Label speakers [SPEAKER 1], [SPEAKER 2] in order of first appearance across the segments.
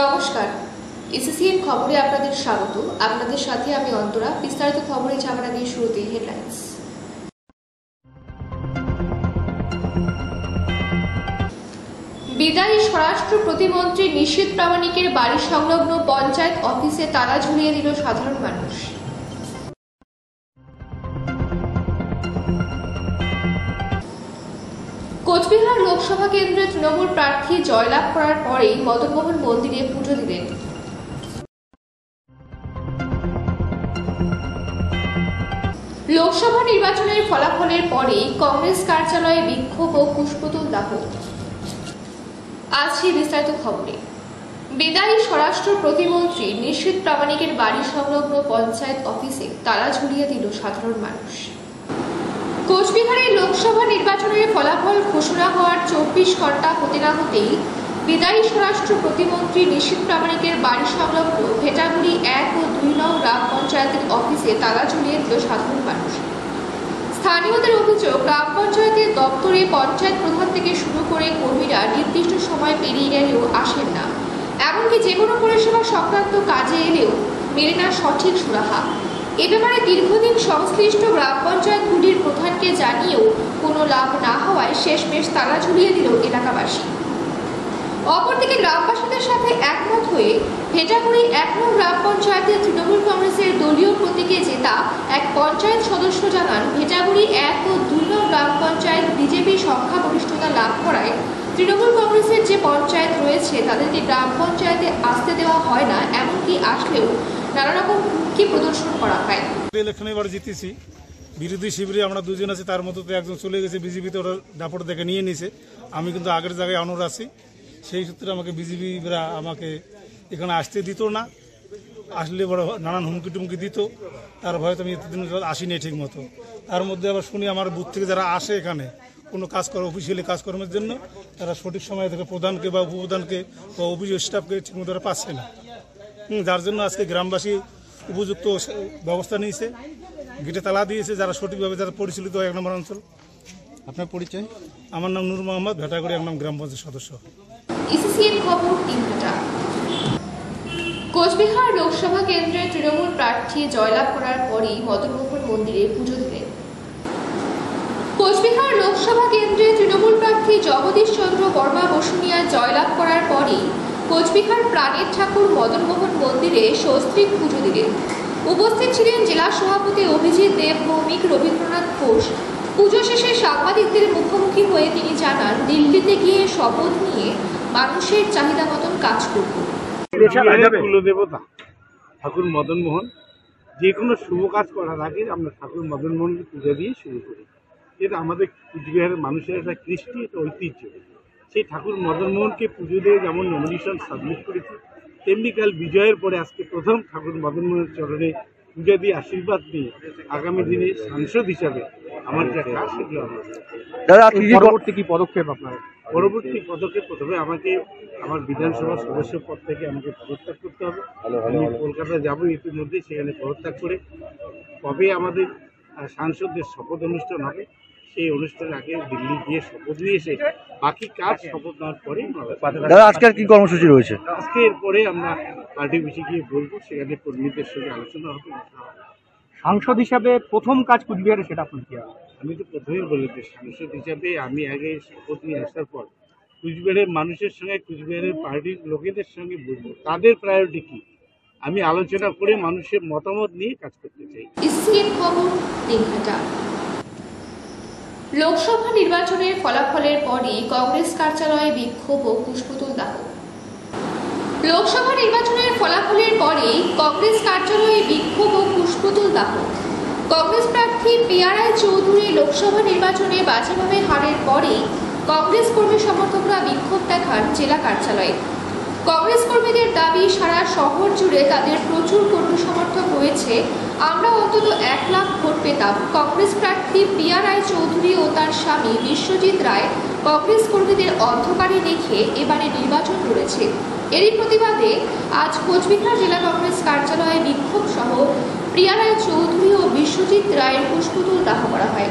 [SPEAKER 1] নমস্কার, এসএসসিএন খবরে আপনাদের স্বাগত। আপনাদের সাথে আমি অন্তরা। বিস্তারিত খবরে যাওয়ার আগে শুরুতেই হেডলাইন্স। বিদায়ী স্বরাষ্ট্র প্রতিমন্ত্রী নিশীথ প্রামাণিকের বাড়ি সংলগ্ন পঞ্চায়েত অফিসে তালা ঝুলিয়ে দিল সাধারণ মানুষ। কোচবিহার লোকসভা কেন্দ্রে তৃণমূল প্রার্থী জয়লাভ করার পরেই মদনমোহন মন্দিরে পুজো দিলেন। লোকসভা নির্বাচনের ফলাফলের পরেই কংগ্রেস কার্যালয়ে বিক্ষোভ ও পুষ্পতুল দাহ। আজ বিস্তারিত খবরে। বিদায়ী স্বরাষ্ট্র প্রতিমন্ত্রী নিশীথ প্রামাণিকের বাড়ি সংলগ্ন পঞ্চায়েত অফিসে তালা ঝুলিয়ে দিল সাধারণ মানুষ। কোচবিহারের লোকসভা নির্বাচনের ফলাফল ঘোষণা হওয়ার 24 ঘন্টা হতে না হতেই বিদায়ী স্বরাষ্ট্র প্রতিমন্ত্রী নিশীথ প্রামাণিকের বাড়ি সংলগ্ন ভেটাগুড়ি 1 ও 2 নং গ্রাম পঞ্চায়েতের অফিসে তালা ঝুলিয়ে দিল সাধারণ মানুষ। স্থানীয়দের অভিযোগ, গ্রাম পঞ্চায়েতের দপ্তরে পঞ্চায়েত প্রধান থেকে শুরু করে কর্মীরা নির্দিষ্ট সময় পেরিয়ে গেলেও আসেন না। এমনকি যে কোনো পরিষেবা সংক্রান্ত কাজে এলেও মেলে না সঠিক সুরাহা। এ ব্যাপারে দীর্ঘদিন সংশ্লিষ্ট গ্রাম পঞ্চায়েতগুলির প্রধানকে জানিয়েও কোনো লাভ না হওয়ায় শেষমেশ তালা ঝুলিয়ে দিল এলাকাবাসী। অপরদিকে গ্রামবাসীদের সাথে একমত হয়ে ভেটাগুড়ি 1 নং গ্রাম পঞ্চায়েতের তৃণমূল কংগ্রেসের দলীয় প্রতীকে জেতা এক পঞ্চায়েত সদস্য জানান, ভেটাগুড়ি 1 ও 2 নং গ্রাম পঞ্চায়েত বিজেপি সংখ্যাগরিষ্ঠতা লাভ করায় তৃণমূল কংগ্রেসের যে পঞ্চায়েত রয়েছে তাদেরকে গ্রাম পঞ্চায়েতে আসতে দেওয়া হয় না, এমনকি আসলেও নানা রকম হুমকি প্রদর্শন করা হয়।
[SPEAKER 2] ইলেকশনে এবার জিতেছি, বিরোধী শিবিরে আমরা দুজন আছি, তার মধ্যে তো একজন চলে গেছে বিজেপিতে, ওরা দাপট দেখে নিয়ে নিছে। আমি কিন্তু আগের জায়গায় অনর আছি, সেই সূত্রে আমাকে বিজেপিরা আমাকে এখানে আসতে দিত না। আসলে বড় নানান হুমকি টুমকি দিত, তার ভয়ে তো আমি এতদিন আসিনি ঠিক মতো। তার মধ্যে আবার শুনি আমার বুথ থেকে যারা আসে এখানে কোনো কাজ করে অফিসিয়ালি কাজকর্মের জন্য, তারা সঠিক সময় থেকে প্রধানকে বা উপপ্রধানকে বা অফিস স্টাফকে ঠিকমতো তারা পাচ্ছে না। যার জন্য আজকে গ্রামবাসী উপযুক্ত ব্যবস্থা নিয়েছে, গেটে তালা দিয়েছে, যারা সঠিকভাবে যারা পরিচালিত হয় 1 নম্বর অঞ্চল।
[SPEAKER 3] আপনার পরিচয়?
[SPEAKER 2] আমার নাম নূর মোহাম্মদ, ভেটাগুড়ি 1 নং গ্রাম পঞ্চায়েত সদস্য।
[SPEAKER 1] এসএসসিএন খবর 3 ঘন্টা। কোচবিহার লোকসভা কেন্দ্রে তৃণমূল প্রার্থী জয়লাভ করার পরেই মদনমোহন মন্দিরে পুজো দিলেন। কোচবিহার লোকসভা কেন্দ্রে তৃণমূল প্রার্থী জগদীশ চন্দ্র বর্মা বসুনিয়া জয়লাভ করার পরেই কোচবিহার প্রাণের ঠাকুর মদনমোহন মন্দিরে সস্ত্রীক পুজো দিলেন। উপস্থিত ছিলেন জেলা সভাপতি অভিজিৎ দেব, ভৌমিক রবীন্দ্রনাথ ঘোষ। পুজো শেষে সাংবাদিকদের মুখোমুখি হয়ে তিনি জানান, দিল্লিতে গিয়ে শপথ নিয়ে মানুষের চাহিদা মতন কাজ করব।
[SPEAKER 4] কুলদেবতা ঠাকুর মদনমোহন, যে কোনো শুভ কাজ করার আগে আমরা ঠাকুর মদনমোহনকে পূজা দিয়ে শুরু করি। এটা আমাদের কুচবিহারের মানুষের একটা কৃষ্টি, একটা ঐতিহ্য। সেই ঠাকুর মদনমোহনকে পুজো দিয়ে যেমন নমিনেশন সাবমিট করেছি, তেমনি কাল বিজয়ের পরে আজকে প্রথম ঠাকুর মদনমোহনের চরণে পূজা দিয়ে আশীর্বাদ নিয়ে আগামী দিনে সাংসদ হিসাবে আমার যা কাজ সেগুলো আমার।
[SPEAKER 3] পরবর্তী কি পদক্ষেপ আপনার?
[SPEAKER 4] পরবর্তী পদক্ষেপ, প্রথমে আমাকে আমার বিধানসভা সদস্য পদ থেকে আমাকে পদত্যাগ করতে হবে। আমি কলকাতা যাবো ইতিমধ্যে, সেখানে পদত্যাগ করে কবে আমাদের সাংসদদের শপথ অনুষ্ঠান হবে সেই অনুষ্ঠানের আগে দিল্লি গিয়ে শপথ নিয়ে এসে বাকি কাজ শপথ নেওয়ার পরে।
[SPEAKER 3] দাদা, আজকে কি কর্মসূচি রয়েছে?
[SPEAKER 4] আজকে এরপরে আমরা পার্টি অফিসে গিয়ে বলবো, সেখানে কর্মীদের সঙ্গে আলোচনা হবে।
[SPEAKER 3] সাংসদ হিসাবে প্রথম কাজ কুচবিহারে, সেটা আপনার কি হবে?
[SPEAKER 4] আমি তো প্রথমেই বলেছি, সাংসদ হিসাবে আমি আগে শপথ নিয়ে আসার পর কুচবিহারের মানুষের সঙ্গে, কুচবিহারের পার্টির লোকেদের সঙ্গে বলবো তাদের প্রায়োরিটি কি, আমি আলোচনা করে মানুষের মতামত নিয়ে কাজ করতে চাই।
[SPEAKER 1] এসএসসিএন খবর 3 ঘন্টা। লোকসভা নির্বাচনের ফলাফলের পরই কংগ্রেস কার্যালয়ে বিক্ষোভ ও পুষ্পতুল দাহ। লোকসভা নির্বাচনের ফলাফলের পরেই কংগ্রেস কার্যালয়ে বিক্ষোভ ও পুষ্পতুল দাহ। কংগ্রেস প্রার্থী পিয়ারাই চৌধুরী লোকসভা নির্বাচনে বাজেভাবে হারের পরেই কংগ্রেস কর্মী সমর্থকরা বিক্ষোভ দেখান জেলা কার্যালয়ে। কংগ্রেস কর্মীদের দাবি, সারা শহর জুড়ে তাদের প্রচুর কর্মী সমর্থক রয়েছে, আমরা অন্তত 1 লাখ ভোট পেতাম। কংগ্রেস প্রার্থী পিয়ারাই চৌধুরী ও তার স্বামী বিশ্বজিৎ রায় কংগ্রেস কর্মীদের অন্ধকারে রেখে এবারে নির্বাচন করেছে। এরই প্রতিবাদে আজ কোচবিহার জেলা কংগ্রেস কার্যালয়ে বিক্ষোভ সহ পিয়ারাই চৌধুরী ও বিশ্বজিৎ রায়ের পুষ্পতুল দাহ করা হয়।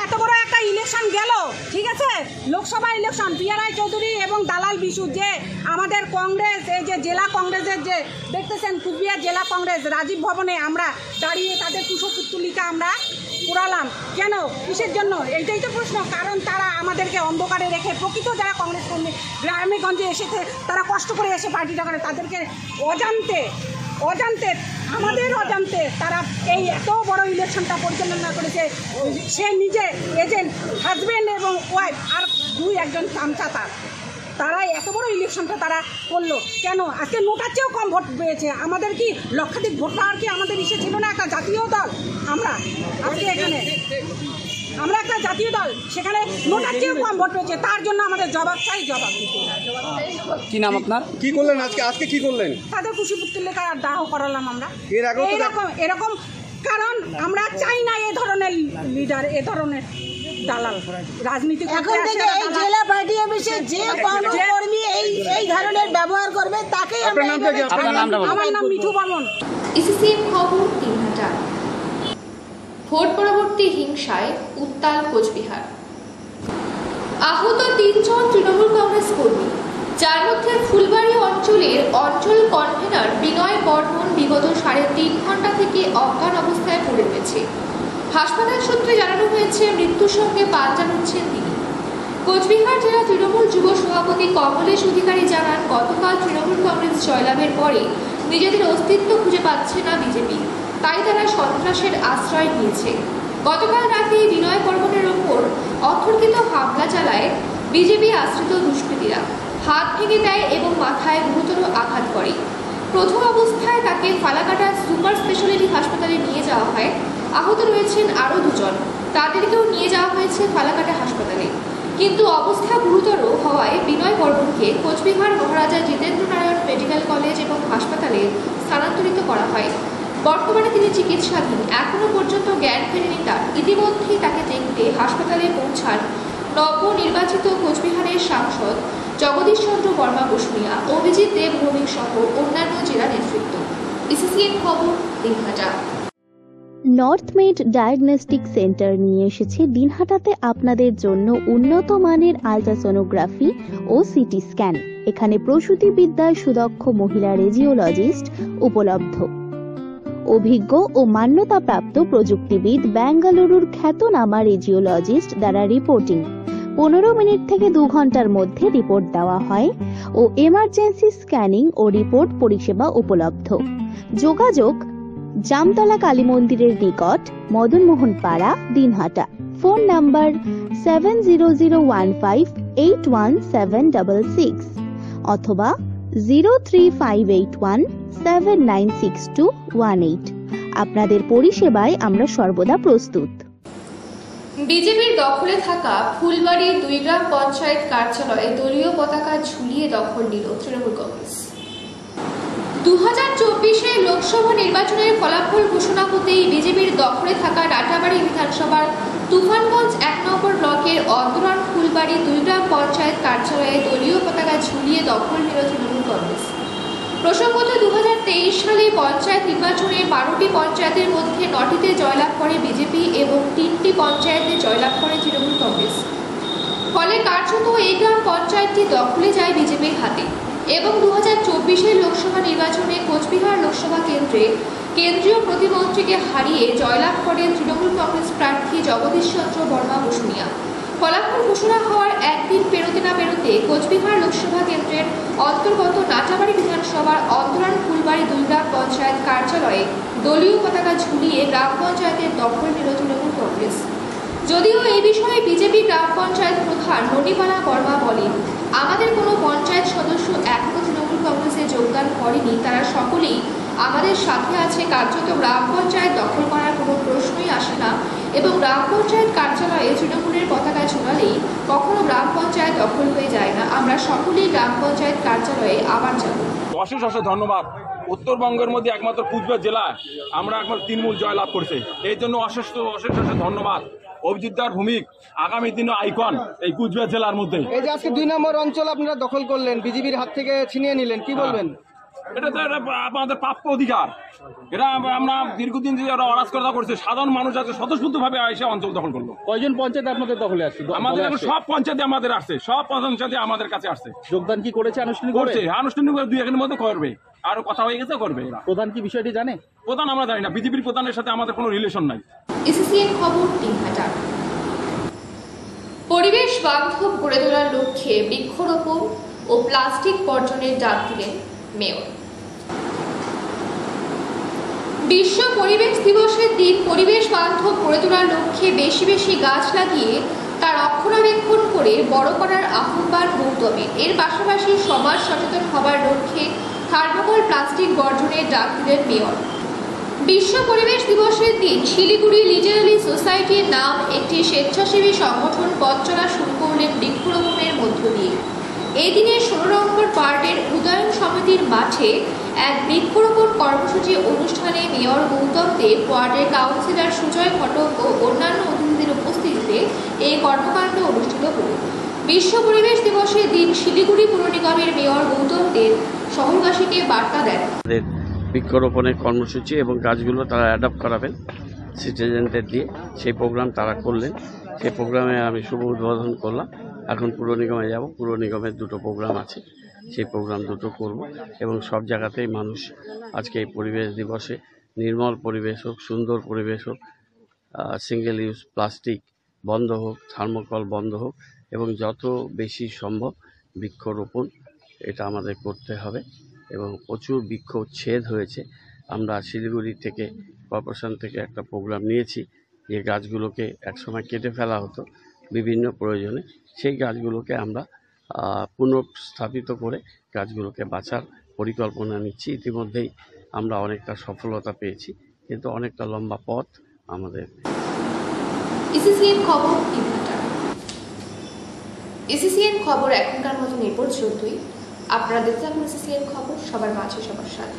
[SPEAKER 5] এত বড় একটা ইলেকশন গেল, ঠিক আছে লোকসভা ইলেকশন পিয়ারাই চৌধুরী এবং দালাল বিশু যে আমাদের কংগ্রেস এই যে জেলা কংগ্রেসের যে দেখতেছেন কুচবিহার জেলা কংগ্রেস রাজীব ভবনে আমরা দাঁড়িয়ে তাদের কুশপুত্তলিকা আমরা পুরালাম কেন কিসের জন্য এইটাই তো প্রশ্ন। কারণ তারা আমাদেরকে অন্ধকারে রেখে প্রকৃত যারা কংগ্রেস কর্মী গ্রামে গঞ্জে এসেছে তারা কষ্ট করে এসে পার্টিটা করে তাদেরকে অজান্তে আমাদের অজান্তে তারা এই এত বড় ইলেকশনটা পরিচালনা করেছে। সে নিজে এজেন্ট হাজব্যান্ড এবং ওয়াইফ আর একজন চামচা তারা এত বড় ইলেকশনটা তারা করলো কেন? আজকে নোটার চেয়েও কম ভোট পেয়েছে। আমাদের কি লক্ষাধিক ভোট পাওয়ার কি আমাদের ইসে ছিল না? একটা জাতীয় দল আমরা আজকে এখানে আমরা একটা জাতীয় দল, সেখানে নোটার চেয়েও কম ভোট পেয়েছে। তার জন্য আমাদের জবাব চাই, জবাব দিতে।
[SPEAKER 3] কি নাম আপনার? কি করলেন আজকে কি করলেন?
[SPEAKER 5] তাদের কুশপুত্তলিকা দাহ করালাম আমরা।
[SPEAKER 3] এর আগেও তো
[SPEAKER 5] এরকম কারণ আমরা চাই না এ ধরনের লিডার, এ ধরনের দালাল রাজনীতি করতে।
[SPEAKER 6] এখন থেকে এই জেলা পার্টি অফিসে যে কোনো কর্মী এই ধরনের ব্যবহার করবে তাকেই আমরা
[SPEAKER 5] আমার নাম মিঠু বর্মন।
[SPEAKER 1] ইসিসিএন খবর দিনহাটা। ভোট পরবর্তী হিংসায় উত্তাল কোচবিহার। আহত 3 জন তৃণমূল কংগ্রেস কর্মী, যার মধ্যে ফুলবাড়ি অঞ্চলের অঞ্চল কনভেনর বিনয় বর্মন বিগত 3.5 ঘন্টা থেকে অজ্ঞান অবস্থায় পড়ে রয়েছে। হাসপাতাল সূত্রে জানানো হয়েছে মৃত্যুর সঙ্গে পাঞ্জা লড়ছেন তিনি। কোচবিহার জেলা তৃণমূল যুব সভাপতি কমলেশ অধিকারী জানান, গতকাল তৃণমূল কংগ্রেস জয়লাভের পরে নিজেদের অস্তিত্ব খুঁজে পাচ্ছে না বিজেপি, তাই তারা সন্ত্রাসের আশ্রয় নিয়েছে। গতকাল রাতে বিনয় বর্মনের ওপর অতর্কিত হামলা চালায় বিজেপি আশ্রিত দুষ্কৃতীরা, হাত ভেঙে দেয় এবং মাথায় গুরুতর আঘাত করে। প্রথম অবস্থায় তাকে ফালাকাটা সুপার স্পেশালিটি হাসপাতালে নিয়ে যাওয়া হয়। আহত রয়েছেন আরও 2 জন, তাদেরকেও নিয়ে যাওয়া হয়েছে ফালাকাটা হাসপাতালে, কিন্তু অবস্থা গুরুতর হওয়ায় বিনয় বর্মনকে কোচবিহার মহারাজা জিতেন্দ্র নারায়ণ মেডিকেল কলেজ এবং হাসপাতালে স্থানান্তরিত করা হয়। বর্তমানে তিনি চিকিৎসাধীন। এখনও পর্যন্ত জ্ঞান ফেরেনি তার। ইতিমধ্যেই তাকে দেখতে হাসপাতালে পৌঁছান নবনির্বাচিত কোচবিহারের সাংসদ জগদীশ চন্দ্র বর্মা বসুনিয়া, অভিজিৎ দেব ভৌমিক সহ অন্যান্য জেলা নেতৃত্ব। ইসিসিএন খবর Dinhata.
[SPEAKER 7] North made diagnostic centre নিয়ে এসেছে দিনহাটাতে আপনাদের জন্য উন্নত মানের আলট্রাসোনোগ্রাফি ও সিটি স্ক্যান। এখানে প্রসূতিবিদ্যায় সুদক্ষ মহিলা রেডিওলজিস্ট উপলব্ধ। অভিজ্ঞ ও মান্যতাপ্রাপ্ত প্রযুক্তিবিদ বেঙ্গালুরুর খ্যাতনামা রেডিওলজিস্ট দ্বারা রিপোর্টিং। 15 মিনিট থেকে 2 ঘন্টার মধ্যে রিপোর্ট দেওয়া হয় ও এমার্জেন্সি স্ক্যানিং ও রিপোর্ট পরিষেবা উপলব্ধ। যোগাযোগ জামতলা কালী মন্দিরের নিকট, মদনমোহন পাড়া, দিনহাটা। ফোন নাম্বার 7015811766 অথবা 03581796218। আপনাদের পরিষেবায় আমরা সর্বদা প্রস্তুত।
[SPEAKER 1] বিজেপির দখলে থাকা ফুলবাড়ি 2 গ্রাম পঞ্চায়েত কার্যালয়ে দলীয় পতাকা ঝুলিয়ে দখল নিল তৃণমূল কংগ্রেস। 2024 লোকসভা নির্বাচনের ফলাফল ঘোষণা হতেই বিজেপির দখলে থাকা রাটাবাড়ি বিধানসভার তুফানগঞ্জ 1 নম্বর ব্লকের অন্তরান ফুলবাড়ি 2 গ্রাম পঞ্চায়েত কার্যালয়ে দলীয় পতাকা ঝুলিয়ে দখল নিল তৃণমূল কংগ্রেস। প্রসঙ্গত 2023 সালে পঞ্চায়েত নির্বাচনে 12টি পঞ্চায়েতের মধ্যে 9টিতে জয়লাভ করে বিজেপি এবং 3টি পঞ্চায়েতে জয়লাভ করে তৃণমূল কংগ্রেস। ফলে কার্যত এই গ্রাম পঞ্চায়েতটি দখলে যায় বিজেপির হাতে এবং 2024 লোকসভা নির্বাচনে কোচবিহার লোকসভা কেন্দ্রে কেন্দ্রীয় প্রতিমন্ত্রীকে হারিয়ে জয়লাভ করেন তৃণমূল কংগ্রেস প্রার্থী জগদীশ চন্দ্র বর্মা বসুনিয়া। ফলাফল ঘোষণা হওয়ার একদিন পেরোতে না পেরোতে কোচবিহার লোকসভা কেন্দ্রের অন্তর্গত নাটাবাড়ি বিধানসভার অন্তরান ফুলবাড়ি 2 গ্রাম পঞ্চায়েত কার্যালয়ে দলীয় পতাকা ঝুলিয়ে গ্রাম পঞ্চায়েতের দখল নিল তৃণমূল কংগ্রেস। যদিও এই বিষয়ে বিজেপি গ্রাম পঞ্চায়েত প্রধান মণিমালা বর্মা বলেন, আমাদের কোনো পঞ্চায়েত সদস্য এখনো তৃণমূল কংগ্রেসে যোগদান করেনি, তারা সকলেই আমাদের সাথে আছে। কার্যত গ্রাম পঞ্চায়েত দখল করার কোনো প্রশ্নই আসে না এবং গ্রাম পঞ্চায়েত কার্যালয়ে তৃণমূলের পতাকা ঝোলালেই কখনো গ্রাম পঞ্চায়েত দখল হয়ে যায় না। আমরা সকলেই গ্রাম পঞ্চায়েত কার্যালয়ে আবার যাব।
[SPEAKER 8] অশেষ ধন্যবাদ। উত্তরবঙ্গের মধ্যে একমাত্র কুচবিহার জেলায় আমরা একমাত্র তৃণমূল জয়লাভ করেছি, এর জন্য অশেষ ধন্যবাদ। অভিজিৎ দার ভূমিক আগামী দিনে আইকন এই কুচবিহার জেলার মধ্যে।
[SPEAKER 3] এই যে আজকে 2 নম্বর অঞ্চল আপনারা দখল করলেন, বিজেপির হাত থেকে ছিনিয়ে নিলেন, কি বলবেন?
[SPEAKER 8] এটা তো আমাদের প্রাপ্য অধিকার। এটা আমরা দীর্ঘদিন যে অরাজকতা করছে, সাধারণ মানুষ আছে স্বতঃস্ফূর্তভাবে এসে অঞ্চল দখল করলো।
[SPEAKER 3] কয়জন পঞ্চায়েত আপনাদের দখলে আসছে?
[SPEAKER 8] আমাদের এখন সব পঞ্চায়েতে আমাদের আসছে, সব পঞ্চায়েতে আমাদের কাছে আসছে।
[SPEAKER 3] যোগদান কি করেছে আনুষ্ঠানিক?
[SPEAKER 8] করছে আনুষ্ঠানিক 2-1 মধ্যে করবে, আরো কথা হয়ে গেছে, করবে এরা।
[SPEAKER 3] প্রধান কি বিষয়টি জানে?
[SPEAKER 8] প্রধান আমরা জানি না, বিজেপির প্রধানের সাথে আমাদের কোনো রিলেশন নাই।
[SPEAKER 1] এসিসিএন খবর দিনহাটা। পরিবেশ বান্ধব গড়ে তোলার লক্ষ্যে বৃক্ষরোপণ ও প্লাস্টিক বর্জনের ডাক দিলেন মেয়র। বিশ্ব পরিবেশ দিবসের দিন পরিবেশ বান্ধব গড়ে তোলার লক্ষ্যে বেশি বেশি গাছ লাগিয়ে তার রক্ষণাবেক্ষণ করে বড় করার আহ্বান গৌতমের। এর পাশাপাশি সমাজ সচেতন হবার লক্ষ্যে থার্মোকল প্লাস্টিক বর্জনের ডাক দিলেন মেয়র। বিশ্ব পরিবেশ দিবসের দিন শিলিগুড়ি লিটারালি সোসাইটির নাম একটি স্বেচ্ছাসেবী সংগঠন পথ চলা শুরু করলেন বৃক্ষরোপণের মধ্য দিয়ে। এই দিনে 16 নম্বর ওয়ার্ডের উদয়ন সমিতির মাঠে এক বৃক্ষরোপণ কর্মসূচি অনুষ্ঠানে মেয়র গৌতম দেব, ওয়ার্ডের কাউন্সিলর সুজয় ঘটক ও অন্যান্য অতিথিদের উপস্থিতিতে এই কর্মকাণ্ড অনুষ্ঠিত হল। বিশ্ব পরিবেশ দিবসের দিন শিলিগুড়ি পুর নিগমের মেয়র গৌতম দেব শহরবাসীকে বার্তা দেন।
[SPEAKER 9] বৃক্ষরোপণের কর্মসূচি এবং গাছগুলো তারা অ্যাডপ্ট করাবেন সিটিজেনদের দিয়ে, সেই প্রোগ্রাম তারা করলেন। সেই প্রোগ্রামে আমি শুভ উদ্বোধন করলাম। এখন পুর নিগমে যাব, পুর নিগমের 2টো প্রোগ্রাম আছে, সেই প্রোগ্রাম 2টো করব এবং সব জায়গাতেই মানুষ আজকে এই পরিবেশ দিবসে নির্মল পরিবেশ হোক, সুন্দর পরিবেশ হোক, সিঙ্গেল ইউজ প্লাস্টিক বন্ধ হোক, থার্মোকল বন্ধ হোক এবং যত বেশি সম্ভব বৃক্ষরোপণ এটা আমাদের করতে হবে। এবং প্রচুর বৃক্ষচ্ছেদ হয়েছে। আমরা শিলিগুড়ি থেকে কর্পোরেশন থেকে একটা প্রোগ্রাম নিয়েছি যে গাছগুলোকে একসময় কেটে ফেলা হতো বিভিন্ন প্রয়োজনে, সেই গাছগুলোকে আমরা পুনঃস্থাপিত করে গাছগুলোকে বাঁচার পরিকল্পনা নিচ্ছি। ইতিমধ্যেই আমরা অনেকটা সফলতা পেয়েছি, কিন্তু অনেকটা লম্বা পথ আমাদের।
[SPEAKER 1] এসিসিএন খবর দিনহাটা। এসিসিএন খবর এখনকার মতন এ পর্যন্তই। আপনারা দেখতে থাকুন এসিসিএন খবর, সবার মাঝে সবার সাথে।